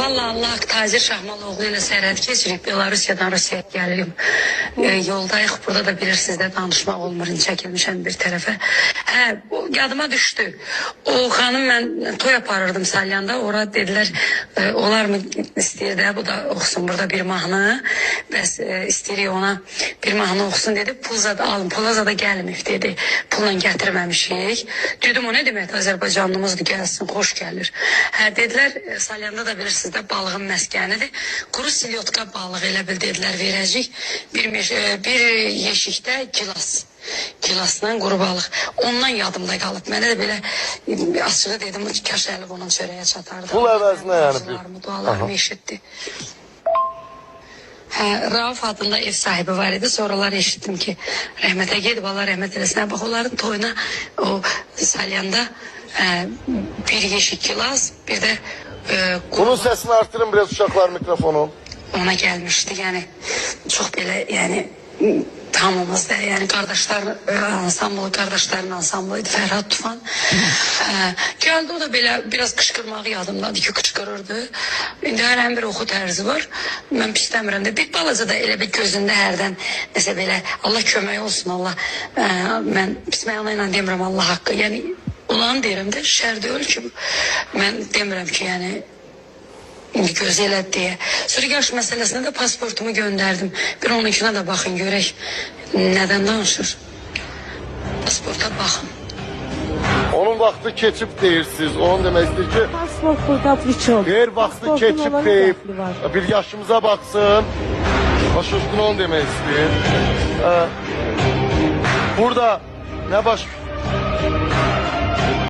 Vallahi Allah Tacir Şahmaloğlu ilə sərhəd keçirib Belarusiyadan Rusiyaya gəlirim. Yoldayıq, burada da bilirsiniz də danışmaq olmur, çəkilmişəm bir tərəfə. Yadıma düşdü. O xanım mən toy aparırdım Salyanda, ora dedilər olar mı istəyir də bu da oxusun burada bir mahnı. Bəs istəyirik ona bir mahnı oxusun dedi. Pulzada alın, Pulazada gəlməyib dedi. Pulla gətirməmişik. Dedim o nə demək Azərbaycanlımızdır, gəlsin, xoş gəlir. Dedilər Salyanda da bilirsiniz də balığın məskənidir. Quru silyotka balığı elə bil dedilər verəcək. Bir yeşikdə gilasla quru balıq. Ondan yadımda qalıb. Mənə də belə açığı dedim, kaş əli bunun çörəyə çatardı. Pul əvəzinə yəni. Dualarımı eşitdi. Rauf adında ev sahibi var idi. Sonralar eşitdim ki rəhmətə gedib, Allah rəhmət eləsin. Bax onların toyuna o Salyanda bir yeşik gilas, bir de bunun sesini artırın biraz uşaqlar mikrofonu. Ona gelmişti yani çok böyle yani tamamızda yani kardeşlerin ansamblıydı Ferhat Tufan. Geldi o da böyle biraz kışkırmağı yadımdadır ki kışkırırdı. İndi hər bir oxu tərzi var. Mən pis demirəm də. Bir balaca da elə bir gözündə hərdən nəsə belə Allah kömək olsun Allah. Mən pis mənayla demirəm Allah haqqı. Yəni ulan deyirəm də şər deyil ki mən demirəm ki yəni göz elədi deyə. Sonra yaş məsələsində də pasportumu göndərdim. Bir onunkine de baxın görək nədən danışır. Pasporta baxın. Onun vaxtı keçib deyirsiniz. Onun demək istəyir ki Pasport burada birçok. her vaxtı keçib deyib. Bir yaşımıza baksın. Baş üstüne onu demək istəyir. Burada ne baş...